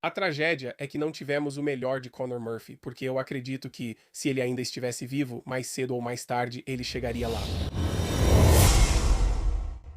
A tragédia é que não tivemos o melhor de Conor Murphy, porque eu acredito que, se ele ainda estivesse vivo, mais cedo ou mais tarde ele chegaria lá.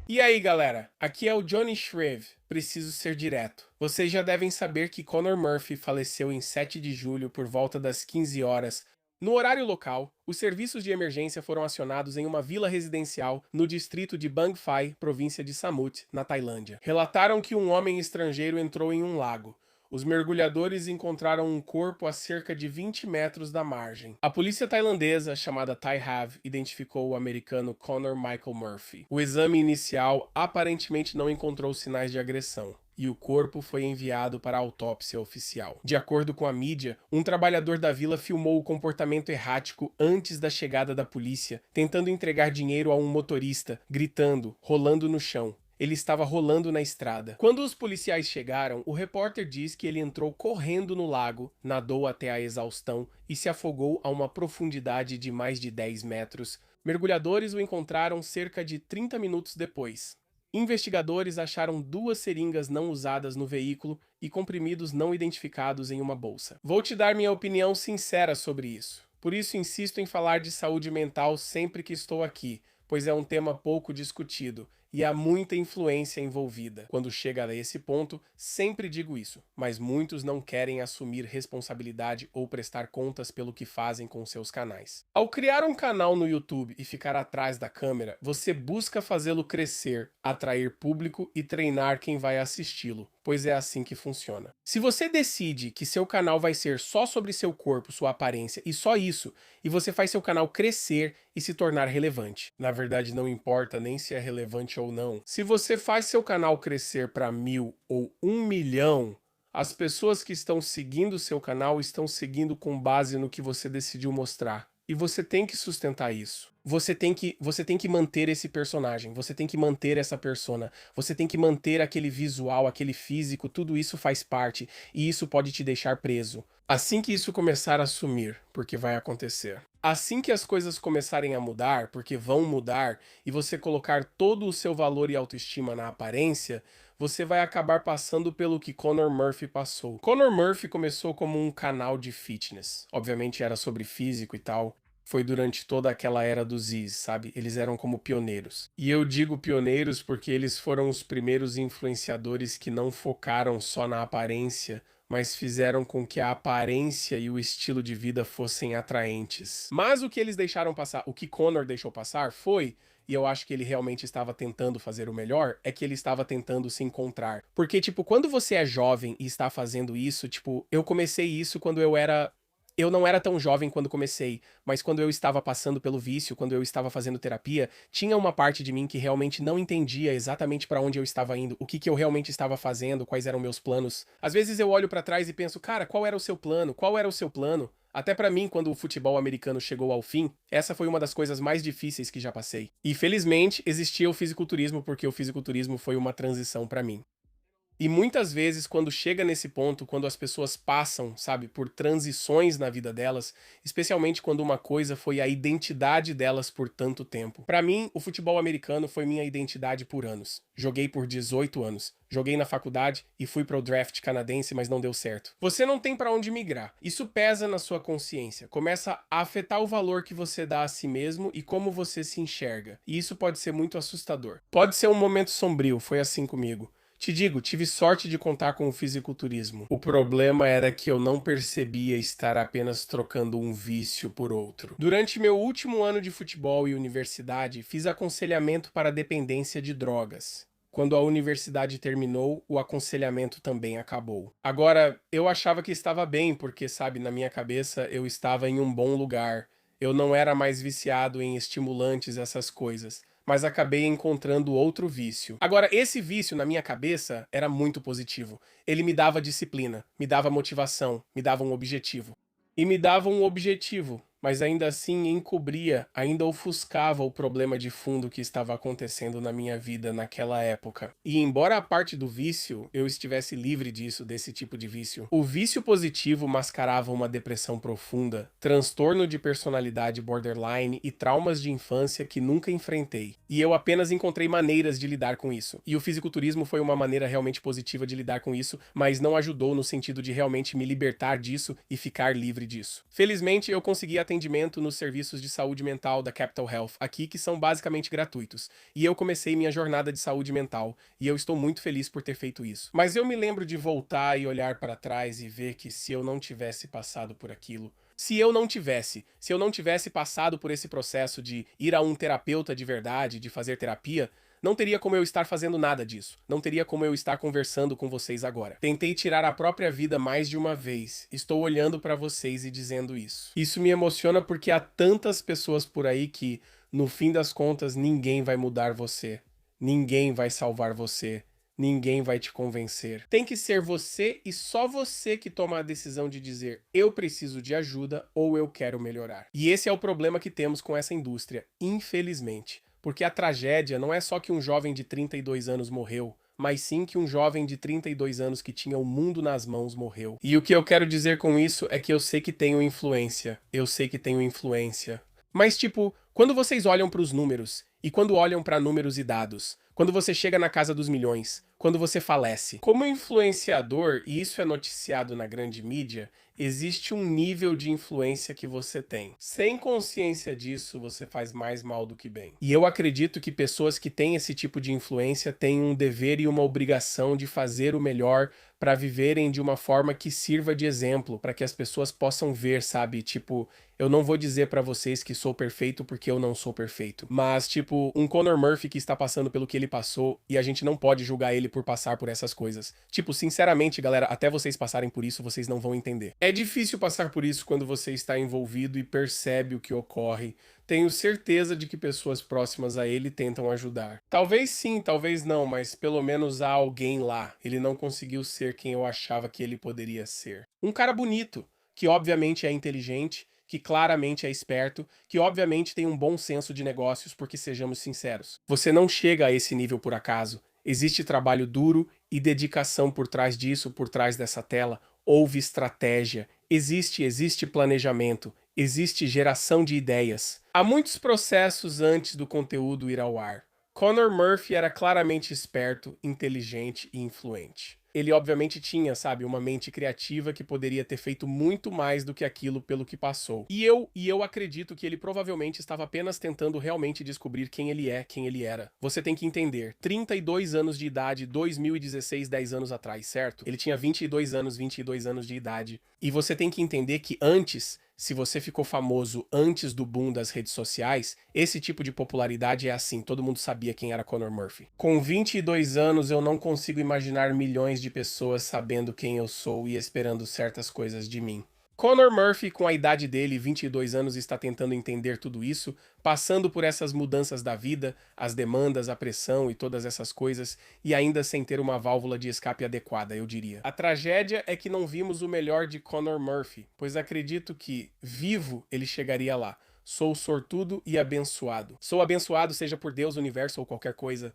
E aí, galera? Aqui é o Johnny Shreve. Preciso ser direto. Vocês já devem saber que Conor Murphy faleceu em 7 de julho por volta das 15 horas. No horário local, os serviços de emergência foram acionados em uma vila residencial no distrito de Bang Phai, província de Samut, na Tailândia. Relataram que um homem estrangeiro entrou em um lago. Os mergulhadores encontraram um corpo a cerca de 20 metros da margem. A polícia tailandesa, chamada Thai Have, identificou o americano Conor Michael Murphy. O exame inicial aparentemente não encontrou sinais de agressão, e o corpo foi enviado para a autópsia oficial. De acordo com a mídia, um trabalhador da vila filmou o comportamento errático antes da chegada da polícia, tentando entregar dinheiro a um motorista, gritando, rolando no chão. Ele estava rolando na estrada. Quando os policiais chegaram, o repórter diz que ele entrou correndo no lago, nadou até a exaustão e se afogou a uma profundidade de mais de 10 metros. Mergulhadores o encontraram cerca de 30 minutos depois. Investigadores acharam 2 seringas não usadas no veículo e comprimidos não identificados em uma bolsa. Vou te dar minha opinião sincera sobre isso. Por isso insisto em falar de saúde mental sempre que estou aqui, pois é um tema pouco discutido e há muita influência envolvida. Quando chega a esse ponto, sempre digo isso, mas muitos não querem assumir responsabilidade ou prestar contas pelo que fazem com seus canais. Ao criar um canal no YouTube e ficar atrás da câmera, você busca fazê-lo crescer, atrair público e treinar quem vai assisti-lo, pois é assim que funciona. Se você decide que seu canal vai ser só sobre seu corpo, sua aparência e só isso, e você faz seu canal crescer e se tornar relevante. Na verdade, não importa nem se é relevante ou não. Se você faz seu canal crescer para 1000 ou 1 milhão, as pessoas que estão seguindo seu canal estão seguindo com base no que você decidiu mostrar. E você tem que sustentar isso. Você tem que manter esse personagem, você tem que manter essa persona, você tem que manter aquele visual, aquele físico, tudo isso faz parte e isso pode te deixar preso. Assim que isso começar a sumir, porque vai acontecer. Assim que as coisas começarem a mudar, porque vão mudar, e você colocar todo o seu valor e autoestima na aparência, você vai acabar passando pelo que Conor Murphy passou. Conor Murphy começou como um canal de fitness. Obviamente era sobre físico e tal. Foi durante toda aquela era dos Z's, sabe? Eles eram como pioneiros. E eu digo pioneiros porque eles foram os primeiros influenciadores que não focaram só na aparência, mas fizeram com que a aparência e o estilo de vida fossem atraentes. Mas o que eles deixaram passar, o que Conor deixou passar foi, e eu acho que ele realmente estava tentando fazer o melhor, é que ele estava tentando se encontrar. Porque, tipo, quando você é jovem e está fazendo isso, tipo, eu comecei isso quando eu não era tão jovem quando comecei, mas quando eu estava passando pelo vício, quando eu estava fazendo terapia, tinha uma parte de mim que realmente não entendia exatamente para onde eu estava indo, o que que eu realmente estava fazendo, quais eram meus planos. Às vezes eu olho para trás e penso, cara, qual era o seu plano? Qual era o seu plano? Até pra mim, quando o futebol americano chegou ao fim, essa foi uma das coisas mais difíceis que já passei. E felizmente existia o fisiculturismo porque o fisiculturismo foi uma transição pra mim. E muitas vezes, quando chega nesse ponto, quando as pessoas passam, sabe, por transições na vida delas, especialmente quando uma coisa foi a identidade delas por tanto tempo. Pra mim, o futebol americano foi minha identidade por anos. Joguei por 18 anos. Joguei na faculdade e fui para o draft canadense, mas não deu certo. Você não tem pra onde migrar. Isso pesa na sua consciência. Começa a afetar o valor que você dá a si mesmo e como você se enxerga. E isso pode ser muito assustador. Pode ser um momento sombrio, foi assim comigo. Te digo, tive sorte de contar com o fisiculturismo. O problema era que eu não percebia estar apenas trocando um vício por outro. Durante meu último ano de futebol e universidade, fiz aconselhamento para dependência de drogas. Quando a universidade terminou, o aconselhamento também acabou. Agora, eu achava que estava bem, porque, sabe, na minha cabeça eu estava em um bom lugar. Eu não era mais viciado em estimulantes, essas coisas, mas acabei encontrando outro vício. Agora, esse vício na minha cabeça era muito positivo. Ele me dava disciplina, me dava motivação, me dava um objetivo. E me dava um objetivo, mas ainda assim encobria, ainda ofuscava o problema de fundo que estava acontecendo na minha vida naquela época. E embora a parte do vício eu estivesse livre disso, desse tipo de vício, o vício positivo mascarava uma depressão profunda, transtorno de personalidade borderline e traumas de infância que nunca enfrentei. E eu apenas encontrei maneiras de lidar com isso. E o fisiculturismo foi uma maneira realmente positiva de lidar com isso, mas não ajudou no sentido de realmente me libertar disso e ficar livre disso. Felizmente, eu consegui atendimento nos serviços de saúde mental da Capital Health aqui, que são basicamente gratuitos. E eu comecei minha jornada de saúde mental, e eu estou muito feliz por ter feito isso. Mas eu me lembro de voltar e olhar para trás e ver que se eu não tivesse passado por aquilo, se eu não tivesse passado por esse processo de ir a um terapeuta de verdade, de fazer terapia, não teria como eu estar fazendo nada disso. Não teria como eu estar conversando com vocês agora. Tentei tirar a própria vida mais de uma vez. Estou olhando para vocês e dizendo isso. Isso me emociona porque há tantas pessoas por aí que, no fim das contas, ninguém vai mudar você. Ninguém vai salvar você. Ninguém vai te convencer. Tem que ser você e só você que toma a decisão de dizer eu preciso de ajuda ou eu quero melhorar. E esse é o problema que temos com essa indústria, infelizmente. Porque a tragédia não é só que um jovem de 32 anos morreu, mas sim que um jovem de 32 anos que tinha o mundo nas mãos morreu. E o que eu quero dizer com isso é que eu sei que tenho influência. Eu sei que tenho influência. Mas tipo, quando vocês olham para os números e quando olham para números e dados, quando você chega na casa dos milhões, quando você falece, como influenciador, e isso é noticiado na grande mídia, existe um nível de influência que você tem. Sem consciência disso, você faz mais mal do que bem. E eu acredito que pessoas que têm esse tipo de influência têm um dever e uma obrigação de fazer o melhor para viverem de uma forma que sirva de exemplo, para que as pessoas possam ver, sabe? Tipo, eu não vou dizer pra vocês que sou perfeito porque eu não sou perfeito, mas tipo, um Conor Murphy que está passando pelo que ele passou e a gente não pode julgar ele por passar por essas coisas. Tipo, sinceramente, galera, até vocês passarem por isso, vocês não vão entender. É difícil passar por isso quando você está envolvido e percebe o que ocorre. Tenho certeza de que pessoas próximas a ele tentam ajudar. Talvez sim, talvez não, mas pelo menos há alguém lá. Ele não conseguiu ser quem eu achava que ele poderia ser. Um cara bonito, que obviamente é inteligente, que claramente é esperto, que obviamente tem um bom senso de negócios, porque sejamos sinceros. Você não chega a esse nível por acaso. Existe trabalho duro e dedicação por trás disso, por trás dessa tela. Houve estratégia, existe planejamento, existe geração de ideias. Há muitos processos antes do conteúdo ir ao ar. Conor Murphy era claramente esperto, inteligente e influente. Ele obviamente tinha, sabe, uma mente criativa que poderia ter feito muito mais do que aquilo pelo que passou. E eu acredito que ele provavelmente estava apenas tentando realmente descobrir quem ele é, quem ele era. Você tem que entender, 32 anos de idade, 2016, 10 anos atrás, certo? Ele tinha 22 anos de idade. E você tem que entender que antes, se você ficou famoso antes do boom das redes sociais, esse tipo de popularidade é assim, todo mundo sabia quem era Conor Murphy. Com 22 anos eu não consigo imaginar milhões de pessoas sabendo quem eu sou e esperando certas coisas de mim. Conor Murphy, com a idade dele, 22 anos, está tentando entender tudo isso, passando por essas mudanças da vida, as demandas, a pressão e todas essas coisas, e ainda sem ter uma válvula de escape adequada, eu diria. A tragédia é que não vimos o melhor de Conor Murphy, pois acredito que, vivo, ele chegaria lá. Sou sortudo e abençoado. Sou abençoado, seja por Deus, universo ou qualquer coisa.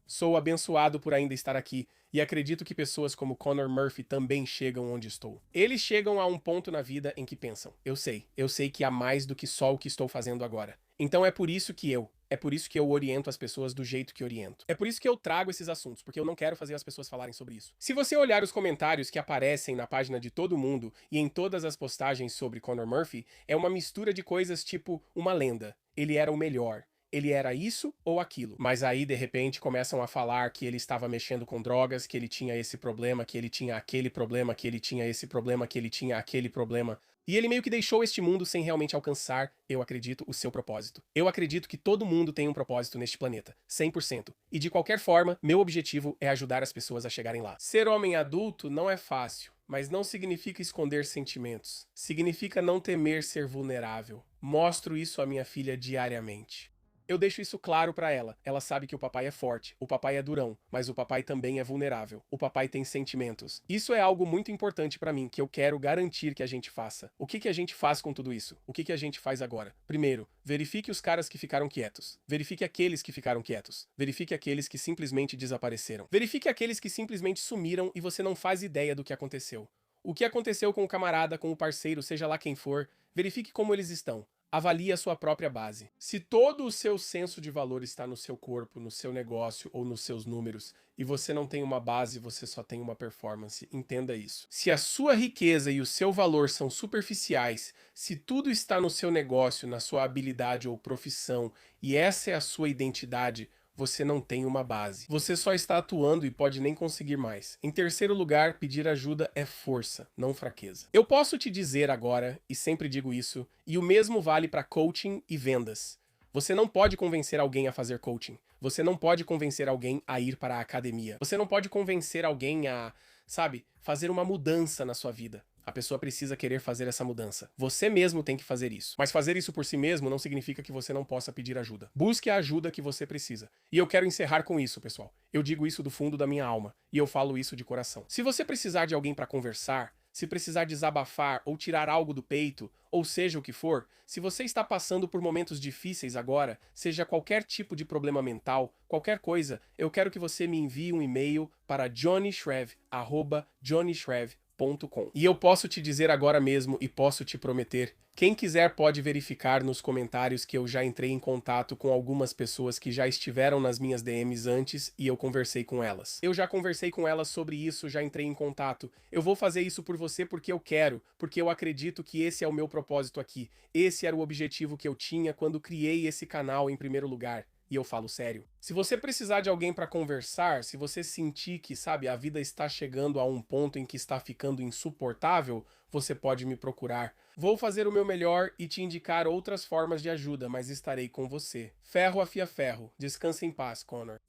Sou abençoado por ainda estar aqui, e acredito que pessoas como Conor Murphy também chegam onde estou. Eles chegam a um ponto na vida em que pensam, eu sei que há mais do que só o que estou fazendo agora. Então é por isso que eu oriento as pessoas do jeito que oriento. É por isso que eu trago esses assuntos, porque eu não quero fazer as pessoas falarem sobre isso. Se você olhar os comentários que aparecem na página de todo mundo e em todas as postagens sobre Conor Murphy, é uma mistura de coisas tipo uma lenda. Ele era o melhor. Ele era isso ou aquilo. Mas aí, de repente, começam a falar que ele estava mexendo com drogas, que ele tinha esse problema, que ele tinha aquele problema, que ele tinha esse problema, que ele tinha aquele problema. E ele meio que deixou este mundo sem realmente alcançar, eu acredito, o seu propósito. Eu acredito que todo mundo tem um propósito neste planeta, 100%. E de qualquer forma, meu objetivo é ajudar as pessoas a chegarem lá. Ser homem adulto não é fácil, mas não significa esconder sentimentos. Significa não temer ser vulnerável. Mostro isso à minha filha diariamente. Eu deixo isso claro pra ela. Ela sabe que o papai é forte, o papai é durão, mas o papai também é vulnerável. O papai tem sentimentos. Isso é algo muito importante pra mim, que eu quero garantir que a gente faça. O que a gente faz com tudo isso? O que a gente faz agora? Primeiro, verifique os caras que ficaram quietos. Verifique aqueles que ficaram quietos. Verifique aqueles que simplesmente desapareceram. Verifique aqueles que simplesmente sumiram e você não faz ideia do que aconteceu. O que aconteceu com o camarada, com o parceiro, seja lá quem for, verifique como eles estão. Avalie a sua própria base. Se todo o seu senso de valor está no seu corpo, no seu negócio ou nos seus números, e você não tem uma base, você só tem uma performance, entenda isso. Se a sua riqueza e o seu valor são superficiais, se tudo está no seu negócio, na sua habilidade ou profissão, e essa é a sua identidade, você não tem uma base. Você só está atuando e pode nem conseguir mais. Em terceiro lugar, pedir ajuda é força, não fraqueza. Eu posso te dizer agora, e sempre digo isso, e o mesmo vale para coaching e vendas. Você não pode convencer alguém a fazer coaching. Você não pode convencer alguém a ir para a academia. Você não pode convencer alguém a, sabe, fazer uma mudança na sua vida. A pessoa precisa querer fazer essa mudança. Você mesmo tem que fazer isso. Mas fazer isso por si mesmo não significa que você não possa pedir ajuda. Busque a ajuda que você precisa. E eu quero encerrar com isso, pessoal. Eu digo isso do fundo da minha alma. E eu falo isso de coração. Se você precisar de alguém para conversar, se precisar desabafar ou tirar algo do peito, ou seja o que for, se você está passando por momentos difíceis agora, seja qualquer tipo de problema mental, qualquer coisa, eu quero que você me envie um e-mail para johnnyshrev@johnnyshrev.com. E eu posso te dizer agora mesmo e posso te prometer, quem quiser pode verificar nos comentários que eu já entrei em contato com algumas pessoas que já estiveram nas minhas DMs antes e eu conversei com elas. Eu já conversei com elas sobre isso, já entrei em contato. Eu vou fazer isso por você porque eu quero, porque eu acredito que esse é o meu propósito aqui. Esse era o objetivo que eu tinha quando criei esse canal em primeiro lugar. E eu falo sério. Se você precisar de alguém para conversar, se você sentir que, sabe, a vida está chegando a um ponto em que está ficando insuportável, você pode me procurar. Vou fazer o meu melhor e te indicar outras formas de ajuda, mas estarei com você. Ferro afia ferro. Descanse em paz, Connor.